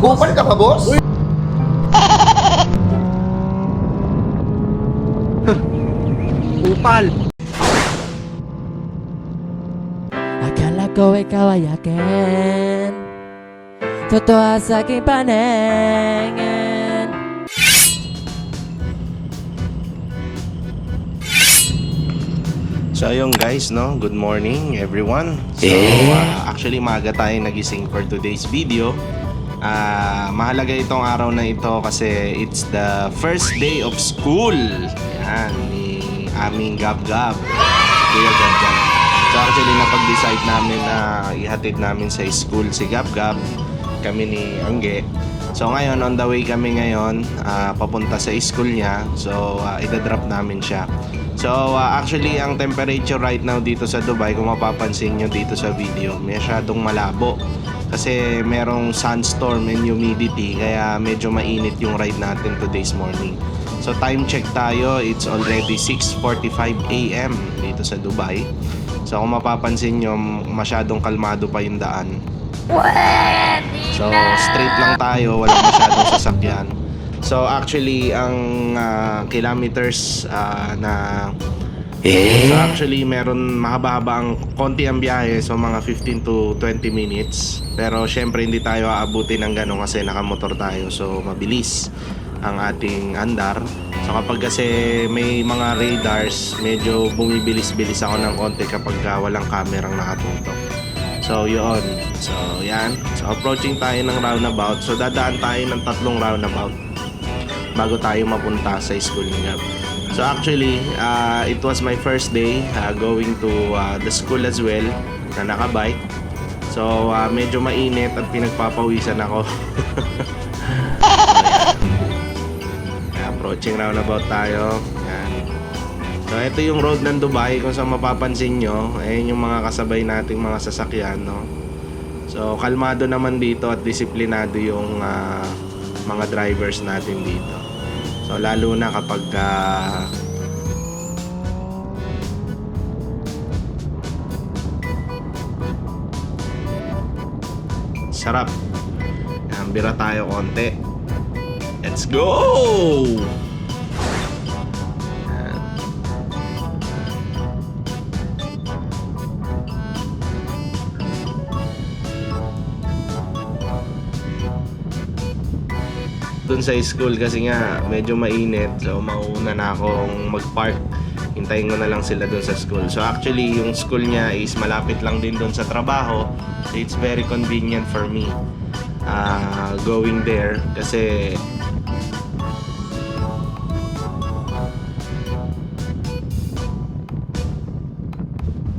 Kupal ka ba, boss? Upal. Akala ko ikaw ay akin, totoo sa aking paningin. So ayun guys, no? Good morning everyone. So actually maaga tayo nagising for today's video. Mahalaga itong araw na ito kasi it's the first day of school. Yan, ni aming Gab-Gab. Kuya Gab-Gab. So actually napag-decide namin na ihatid namin sa school si Gab-Gab, kami ni Angge. So ngayon, on the way kami ngayon, papunta sa school niya. So idadrop namin siya. So actually ang temperature right now dito sa Dubai, kung mapapansin nyo dito sa video, masyadong malabo kasi merong sunstorm and humidity, kaya medyo mainit yung ride natin today's morning. So time check tayo, it's already 6:45 AM dito sa Dubai. So kung mapapansin nyo, masyadong kalmado pa yung daan. So straight lang tayo, walang masyadong sasakyan. So actually ang kilometers so actually meron mahaba-haba ang konti ang biyahe, so mga 15 to 20 minutes. Pero syempre hindi tayo aabutin ng ganun kasi nakamotor tayo, so mabilis ang ating andar. So kapag kasi may mga radars, medyo bumibilis-bilis ako ng konti kapag walang kamerang nakatutok. So yun, so yan. So approaching tayo ng roundabout. So dadaan tayo ng 3 roundabout bago tayo mapunta sa school ni Gab. So actually, it was my first day going to the school as well, na nakabike. So medyo mainit at pinagpapawisan ako. Approaching roundabout tayo. Yan. So ito yung road ng Dubai, kung saan mapapansin nyo, ayun yung mga kasabay nating mga sasakyan, no? So kalmado naman dito at disiplinado yung mga drivers natin dito. So lalo na kapag sarap. Yan, bira tayo konti. Let's go! Yan. Dun sa school kasi nga medyo mainit, so mauna na akong mag-park. Hintayin ko na lang sila dun sa school. So actually yung school niya is malapit lang din dun sa trabaho, so it's very convenient for me going there kasi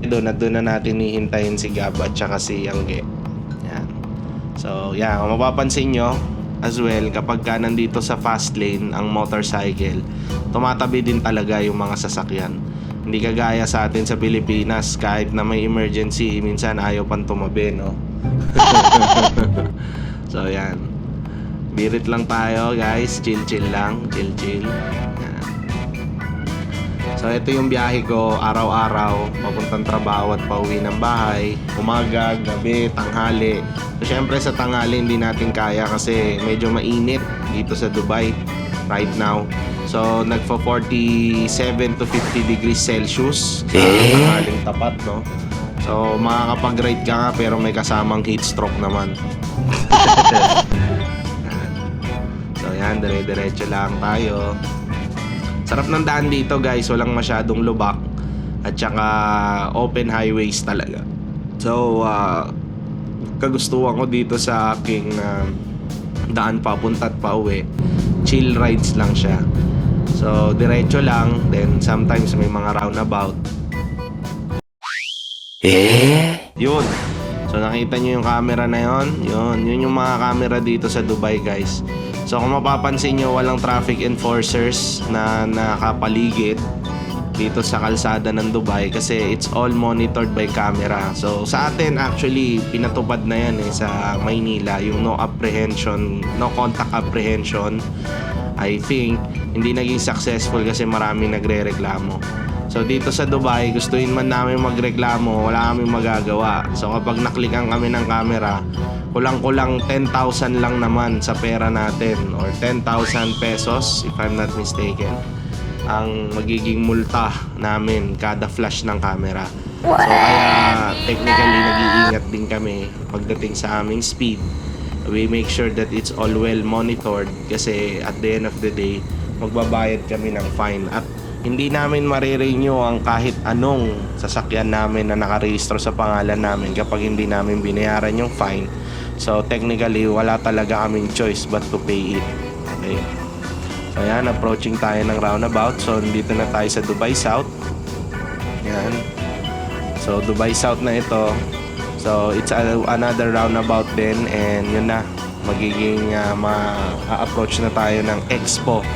doon na natin hihintayin si Gab at saka si Angge. Yan. So yeah, kung mapapansin nyo as well, kapag ka nandito sa fast lane ang motorcycle, tumatabi din talaga yung mga sasakyan. Hindi kagaya sa atin sa Pilipinas, kahit na may emergency, minsan ayaw pang tumabi, no? So yan, birit lang tayo guys, chill lang, chill. Yan. So ito yung biyahe ko araw-araw, papuntang trabaho at pauwi ng bahay, umaga, gabi, tanghali. So syempre sa tanghali hindi natin kaya kasi medyo mainit dito sa Dubai right now. So nagfa 47 to 50 degrees Celsius sa tanghaling tapat, no? So makakapag-ride ka nga pero may kasamang heat stroke naman. So yan, dire-diretso lang tayo. Sarap ng daan dito guys, walang masyadong lubak at saka open highways talaga. So kagustuhan ko dito sa aking daan papunta at pauwi, chill rides lang siya. So diretso lang, then sometimes may mga roundabout. Yun. So nakita nyo yung camera na yun yung mga camera dito sa Dubai guys. So kung mapapansin nyo, walang traffic enforcers na nakapaligid dito sa kalsada ng Dubai kasi it's all monitored by camera. So sa atin actually pinatupad na yan sa Maynila, yung no contact apprehension. I think hindi naging successful kasi maraming nagrereklamo. So dito sa Dubai, gustuin man namin magreklamo, wala kaming magagawa. So kapag naklikan kami ng camera, kulang-kulang 10,000 lang naman sa pera natin or 10,000 pesos if I'm not mistaken ang magiging multa namin kada flash ng camera. So kaya technically nag-iingat din kami pagdating sa aming speed. We make sure that it's all well monitored kasi at the end of the day magbabayad kami ng fine at hindi namin marirenew ang kahit anong sasakyan namin na nakarehistro sa pangalan namin kapag hindi namin binayaran yung fine. So technically wala talaga kaming choice but to pay it. Okay. So ayan, approaching tayo ng roundabout. So dito na tayo sa Dubai South. Yan. So Dubai South na ito. So it's another roundabout din and yun na magiging ma-approach na tayo ng Expo.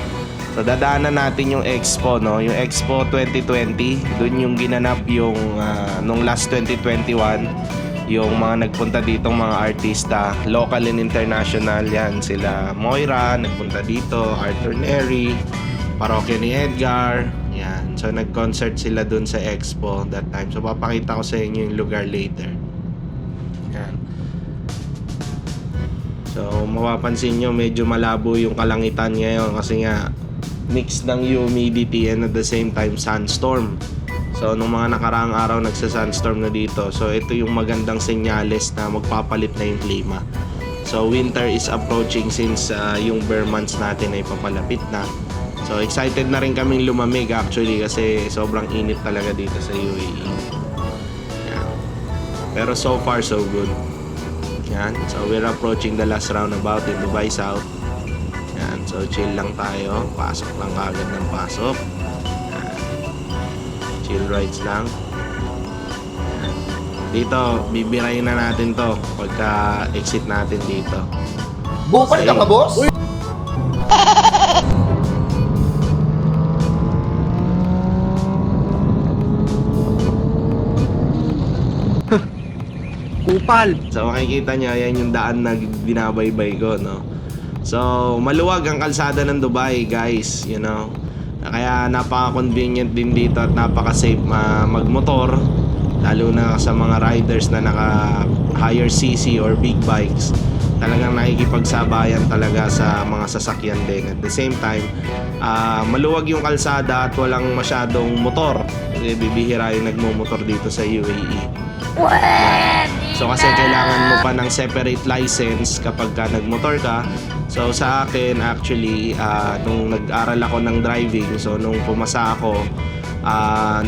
So dadaanan natin yung Expo, no? Yung Expo 2020, dun yung ginanap yung nung last 2021, yung mga nagpunta ditong mga artista, local and international yan. Sila Moira, nagpunta dito, Arthur Neri, Parokya ni Edgar, yan. So nag-concert sila dun sa Expo that time. So papakita ko sa inyo yung lugar later. Yan. So mapapansin nyo medyo malabo yung kalangitan ngayon kasi nga mix ng humidity and at the same time sandstorm. So nung mga nakaraang araw nagsa-sandstorm na dito. So ito yung magandang senyales na magpapalit na yung klima. So winter is approaching since yung bare months natin ay papalapit na. So excited na rin kaming lumamig actually kasi sobrang init talaga dito sa UAE. Yan. Pero so far so good. Yan. So we're approaching the last roundabout in Dubai South. Yan. So chill lang tayo. Pasok lang agad ng pasok. Yan. Chill rides lang. Yan. Dito, bibirayin na natin to pagka exit natin dito. Bukal ka ba, boss? Upal! So makikita nyo, yan yung daan na binabaybay ko, no? So, maluwag ang kalsada ng Dubai, guys, you know. Kaya napaka-convenient din dito at napaka-safe magmotor, lalo na sa mga riders na naka-higher CC or big bikes. Talagang nakikipagsabayan talaga sa mga sasakyan din. At the same time, maluwag yung kalsada at walang masyadong motor. Kasi bibihira yung nagmumotor dito sa UAE. So kasi kailangan mo pa ng separate license kapag ka nagmotor ka. So sa akin actually nung nag-aral ako ng driving, so nung pumasa ako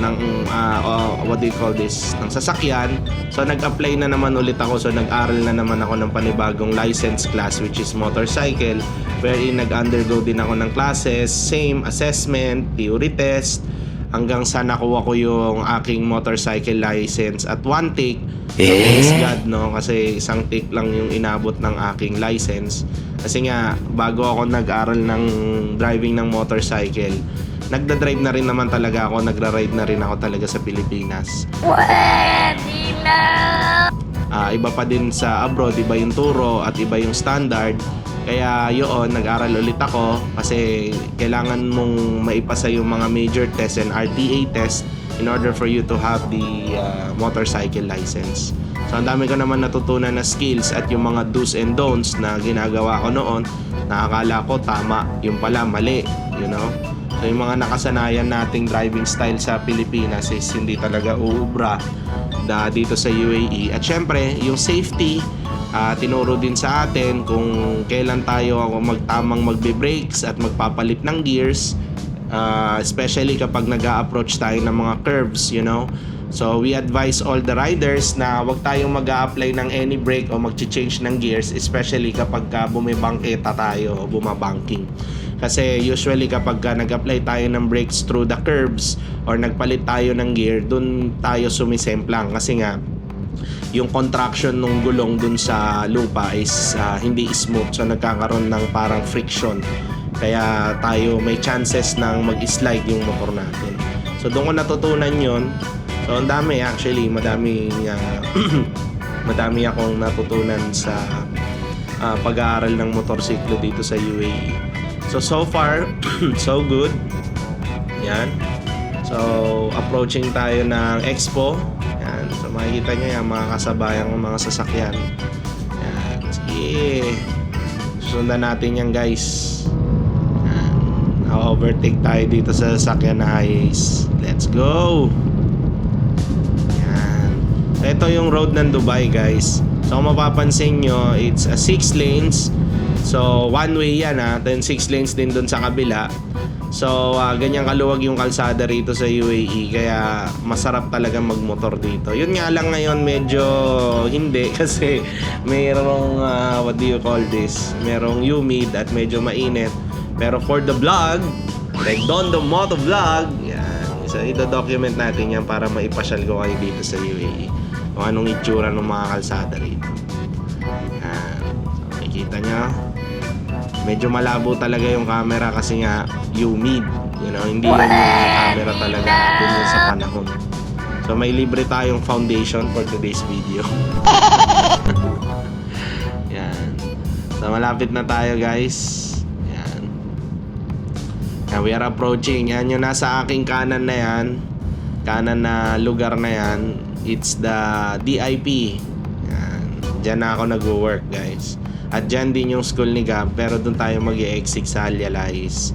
ng what do you call this, ng sasakyan, so nag-apply na naman ulit ako. So nag-aral na naman ako ng panibagong license class which is motorcycle, wherein nag-undergo din ako ng classes, same assessment, theory test, hanggang sa nakuha ko yung aking motorcycle license at one take. Thanks God, no? Kasi isang take lang yung inabot ng aking license. Kasi nga, bago ako nag-aral ng driving ng motorcycle, nagda-drive na rin naman talaga ako, nagra-ride na rin ako talaga sa Pilipinas. Iba pa din sa abroad, iba yung turo at iba yung standard. Kaya yun, nag-aral ulit ako kasi kailangan mong maipasa yung mga major tests and RTA test in order for you to have the motorcycle license. So ang dami ko naman natutunan na skills at yung mga do's and don'ts na ginagawa ko noon, nakakala ko tama, yung pala mali, you know. So yung mga nakasanayan nating driving style sa Pilipinas is hindi talaga uubra dito sa UAE. At syempre, yung safety, tinuro din sa atin kung kailan tayo magtamang magbe-brakes at magpapalit ng gears, especially kapag nag-a-approach tayo ng mga curves, you know. So we advise all the riders na wag tayong mag-a-apply ng any brake o mag-change ng gears, especially kapag bumibangketa tayo o bumabanking. Kasi usually kapag nag-apply tayo ng brakes through the curves or nagpalit tayo ng gear, dun tayo sumisemplang kasi nga yung contraction ng gulong dun sa lupa is hindi smooth, so nagkakaroon ng parang friction, kaya tayo may chances ng mag-slide yung motor natin. So doon ko natutunan yun. So ang dami actually, madami akong natutunan sa pag-aaral ng motorsiklo dito sa UAE. So far so good. Yan. So, approaching tayo ng Expo. Yan. So, makikita nyo yan, mga kasabayang mga sasakyan. Yan. Sige. Susundan natin yan, guys. Yan. Na-overtake tayo dito sa sasakyan na highways. Let's go! Yan. Ito yung road ng Dubai, guys. So, kung mapapansin nyo, it's a 6 lanes. So, one way yan, ha. Then 6 lanes din dun sa kabila. So, ganyan kaluwag yung kalsada rito sa UAE. Kaya, masarap talaga magmotor dito. Yun nga lang ngayon, medyo hindi. Kasi, mayroong, what do you call this? Merong humid at medyo mainit. Pero for the vlog, like Don the Moto Vlog, yan. So, ito-document natin yan para maipasyal ko kayo dito sa UAE. Kung anong itsura ng mga kalsada rito. Yan. So, makikita nyo. Medyo malabo talaga yung camera kasi nga humid. You know, hindi yung camera talaga dun yun sa panahon. So, may libre tayong foundation for today's video. Yan. So, malapit na tayo, guys. Yan. Yan, we are approaching. Yan yung nasa aking kanan na yan. Kanan na lugar na yan. It's the DIP. Yan. Diyan na ako nag-work, guys. At dyan din yung school ni Gab. Pero doon tayo mag-i-exit sa Alyalais.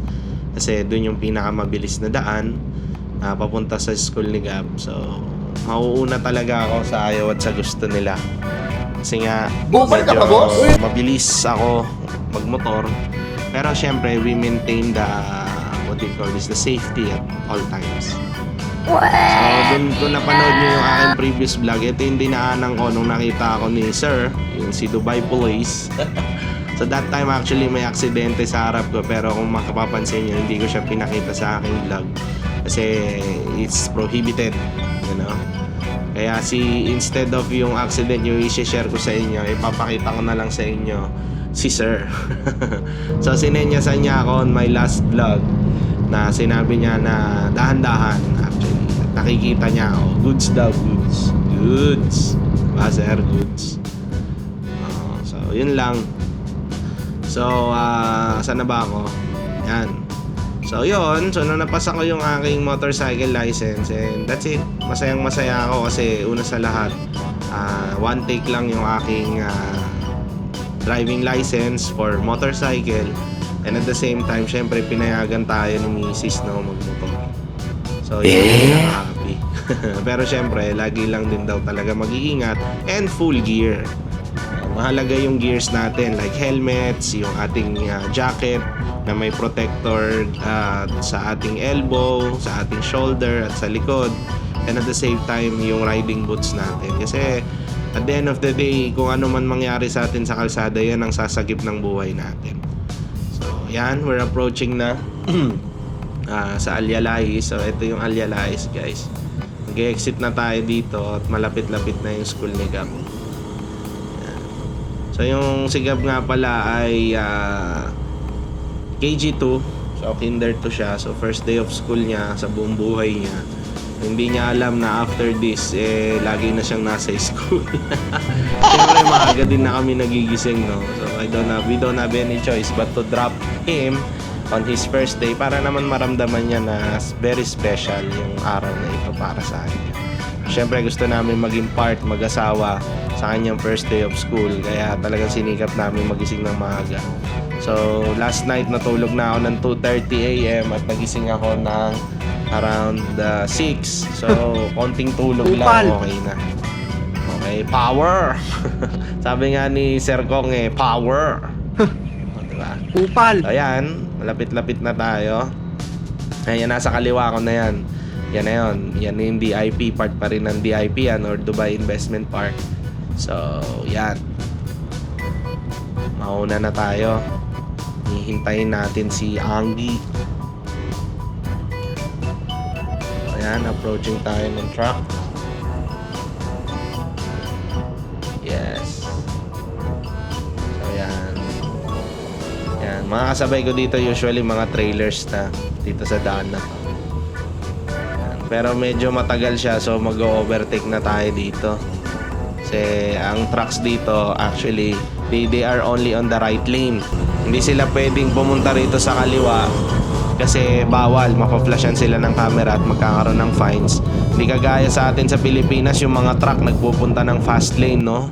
Kasi doon yung pinakamabilis na daan papunta sa school ni Gab. So, mauuna talaga ako sa ayaw at sa gusto nila. Kasi nga, Bumalik ka pa, boss? mabilis ako magmotor. Pero syempre, we maintain the, what do you call this, the safety at all times. So, doon napanood nyo yung aking previous vlog. Ito yung dinaanan ko nung nakita ako ni Sir, yung si Dubai Police. So that time actually may aksidente sa harap ko, pero kung makapapansin nyo, hindi ko siya pinakita sa aking vlog kasi it's prohibited, you know. Kaya instead of yung accident yung i-share ko sa inyo, ipapakita ko na lang sa inyo si Sir. So sinenyasan niya ako on my last vlog na sinabi niya na dahan-dahan. Actually, nakikita niya ako, goods daw, goods diba sir, goods. So yun lang. So saan na ba ako? Yan. So yun, so nung napasa ko yung aking motorcycle license, and that's it. Masayang masaya ako kasi una sa lahat, one take lang yung aking driving license for motorcycle. And at the same time, syempre, pinayagan tayo ni Mrs. no, magmotor. So, yun, happy. Pero syempre, lagi lang din daw talaga mag-iingat and full gear. Mahalaga yung gears natin, like helmets, yung ating jacket na may protector sa ating elbow, sa ating shoulder, at sa likod. And at the same time, yung riding boots natin. Kasi, at the end of the day, kung ano man mangyari sa atin sa kalsada, yan ang sasagip ng buhay natin. Yan, we're approaching na sa Alyalais. So, ito yung Alyalais, guys. Mag-exit na tayo dito at malapit-lapit na yung school ni Gab. Yan. So, yung si Gab nga pala ay KG2. So, kinder to siya. So, first day of school niya sa buong buhay niya. Hindi niya alam na after this, lagi na siyang nasa school. Siyempre, maaga din na kami nagigising, no? So, we don't have any choice but to drop him on his first day para naman maramdaman niya na very special yung araw na ito para sa kanya. Siyempre, gusto namin maging part, mag-asawa sa kanyang first day of school. Kaya talagang sinikap namin magising ng maaga. So, last night natulog na ako ng 2:30 AM at nagising ako ng around 6. So, konting tulog lang, okay na. Okay, power! Sabi nga ni Sir Kong power! Diba? Upal! So, ayan, malapit-lapit na tayo. Ayan, nasa kaliwa ko na yan. Yan na yun. Yan yung DIP, part pa rin ng DIP yan, or Dubai Investment Park. So, yan. Mauna na tayo. Hihintayin natin si Anggi. Ayan, approaching tayo ng truck. Yes. So, yan. Yan. Mga kasabay ko dito usually mga trailers na dito sa daan na to. Yan. Pero medyo matagal siya, so mag-overtake na tayo dito. Kasi ang trucks dito actually they are only on the right lane. Hindi sila pwedeng pumunta rito sa kaliwa kasi bawal, mapaflashan sila ng camera at magkakaroon ng fines. Hindi kagaya sa atin sa Pilipinas, yung mga truck nagpupunta ng fast lane, no?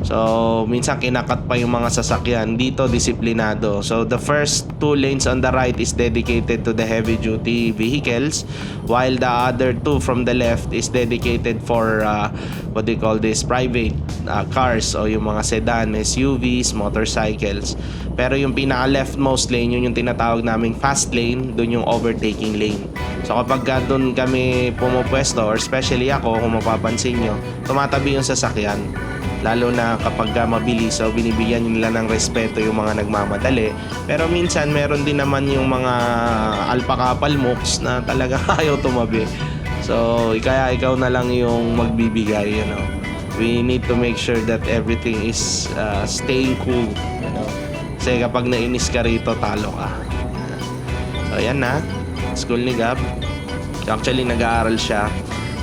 So, minsan kinakat pa yung mga sasakyan. Dito, disiplinado. So, the first 2 lanes on the right is dedicated to the heavy-duty vehicles, while the other 2 from the left is dedicated for, what they call this, private cars o yung mga sedan, SUVs, motorcycles. Pero yung pinaka-leftmost lane, yun yung tinatawag naming fast lane, dun yung overtaking lane. So, kapag dun kami pumupwesto, or especially ako, kung mapapansin nyo, tumatabi yung sasakyan. Lalo na kapag mabilis, so binibigyan nila ng respeto yung mga nagmamadali. Pero minsan meron din naman yung mga alpakapal mooks na talaga ayaw tumabi. So kaya ikaw na lang yung magbibigay, you know. We need to make sure that everything is staying cool, you know. Kasi kapag nainis ka rito, talo ka. So yan na, school ni Gab. Actually nag-aaral siya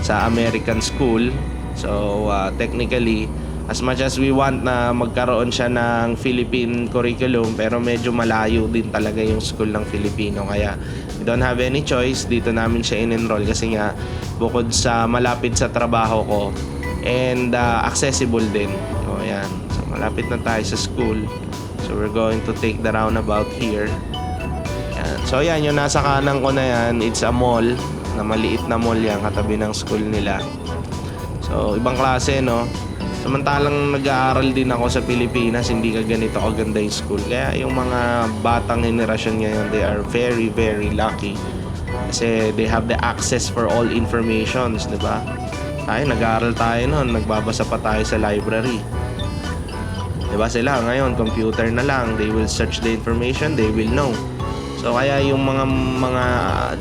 sa American school. So technically, as much as we want na magkaroon siya ng Philippine curriculum, pero medyo malayo din talaga yung school ng Filipino. Kaya we don't have any choice. Dito namin siya in-enroll kasi nga bukod sa malapit sa trabaho ko and accessible din. So ayan. So malapit na tayo sa school. So we're going to take the roundabout here. Ayan. So ayan, yung nasa kanan ko na yan, it's a mall. Na maliit na mall yan, katabi ng school nila. So ibang klase, no? Samantalang nag-aaral din ako sa Pilipinas, hindi ka ganito kaganda yung school. Kaya yung mga batang henerasyon ngayon, they are very, very lucky. Kasi they have the access for all informations, di ba? Tayo, nag-aaral tayo noon, nagbabasa pa tayo sa library. Di ba sila ngayon, computer na lang. They will search the information, they will know. So kaya yung mga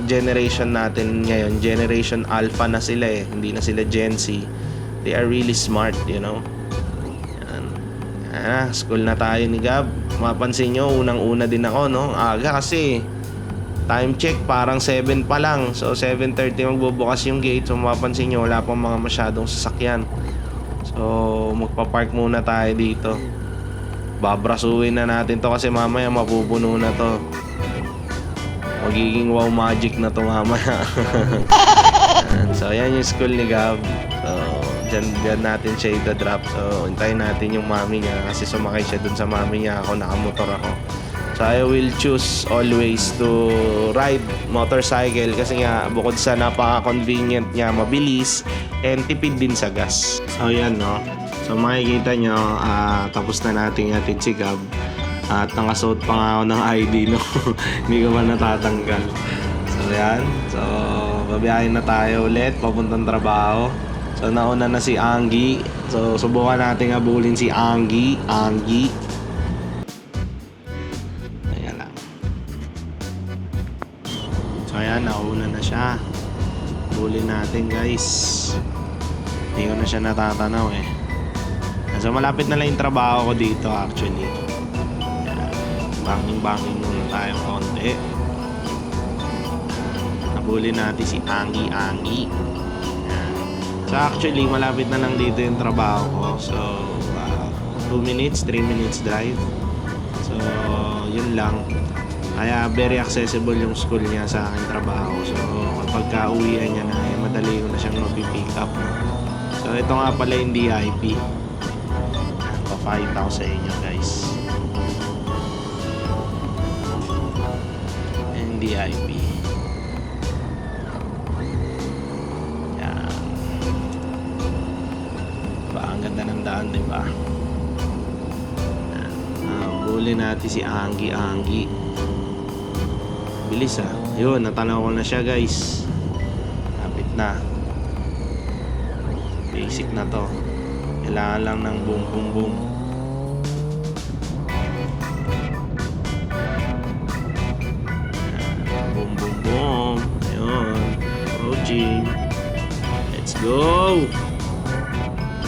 generation natin ngayon, generation alpha na sila eh, hindi na sila Gen Z. They are really smart, you know. Yan. School na tayo ni Gab. Mapansin nyo, unang-una din ako, no? Aga kasi time check, parang 7 pa lang. So 7:30 magbubukas yung gate. So mapapansin nyo, wala pang mga masyadong sasakyan. So magpa-park muna tayo dito. Babrasuin na natin to kasi mamaya mapupuno na to. Magiging wow magic na to mamaya. So yan yung school ni Gab. So dyan natin siya i-drop. So hintayin natin yung mami niya kasi sumakay siya dun sa mami niya. Ako, nakamotor ako. So I will choose always to ride motorcycle kasi nga bukod sa napaka-convenient niya, mabilis and tipid din sa gas. So yan, no. So makikita nyo, tapos na natin hatid si Gab. At nakasuot pa nga ako ng ID, no. Hindi ko pa natatanggal. So yan. So babiyahin na tayo ulit papuntang trabaho. So nauna na si Anggi. So subukan natin habulin si Anggi. Ayan lang. So ayan, nauna na siya. Habulin natin, guys. Hindi ko na siya natatanaw eh. So malapit na lang yung trabaho ko dito actually. Banging muna tayong konti. Habulin natin si Anggi. So actually, malapit na lang dito yung trabaho ko. So, 2 minutes, 3 minutes drive. So, yun lang. Kaya very accessible yung school niya sa aking trabaho. So, kapag uwian niya na, madali ko na siyang mapipick up. So, ito nga pala yung DIP. Papakita ko sa inyo, guys. Yung DIP. Ang ganda ng daan, di ba? Huli natin si Anggi. Bilis ah. Yun, natanaw ko na siya, guys. Lapit na. Basic na to. Kailangan lang ng boom. Boom. Ayun. Approaching. Let's go!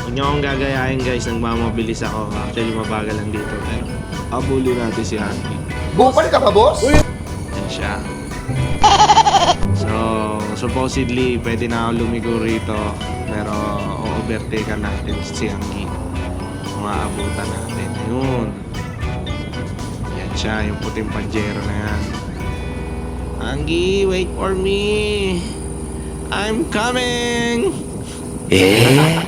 Huwag nyo akong gagayahin, guys. Nagmamabilis ako. Actually, mabagal lang dito. Pero abuli natin si Anggi. Bukal ka pa, boss? Yan siya. So, supposedly, pwede na ako lumigo rito. Pero, o-overtakean natin si Anggi. Kung aabutan natin. Ayun. Yan siya, yung puting Pajero na yan. Anggi, wait for me. I'm coming. Yan.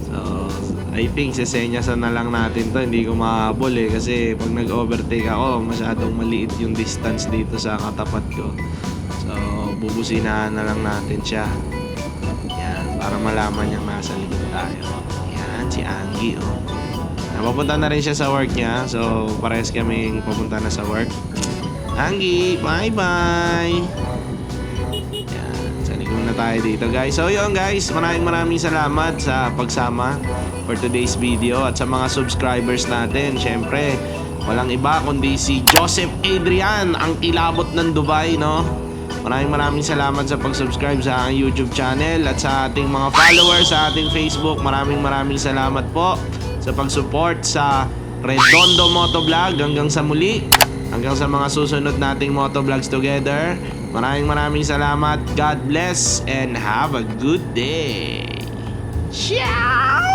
So, I think sesenyasan na lang natin to. Hindi ko mahabol eh. Kasi pag nag-overtake ako, masyadong maliit yung distance dito sa katapat ko. So, bubusinahan na lang natin siya. Yan, para malaman niyang nasa likod tayo. Yan, si Anggi, oh. Napapunta na rin siya sa work niya. So, parehas kaming papunta na sa work. Anggi, bye-bye! Yan, salikod na tayo dito, guys. So, yun, guys. Maraming salamat sa pagsama for today's video. At sa mga subscribers natin, syempre, walang iba kundi si Joseph Adrian, ang kilabot ng Dubai, no? Maraming salamat sa pag-subscribe sa aking YouTube channel at sa ating mga followers sa ating Facebook. Maraming salamat po sa pag-support sa Redondo Motovlog. Hanggang sa muli, hanggang sa mga susunod nating motovlogs together. Maraming salamat. God bless and have a good day. Ciao!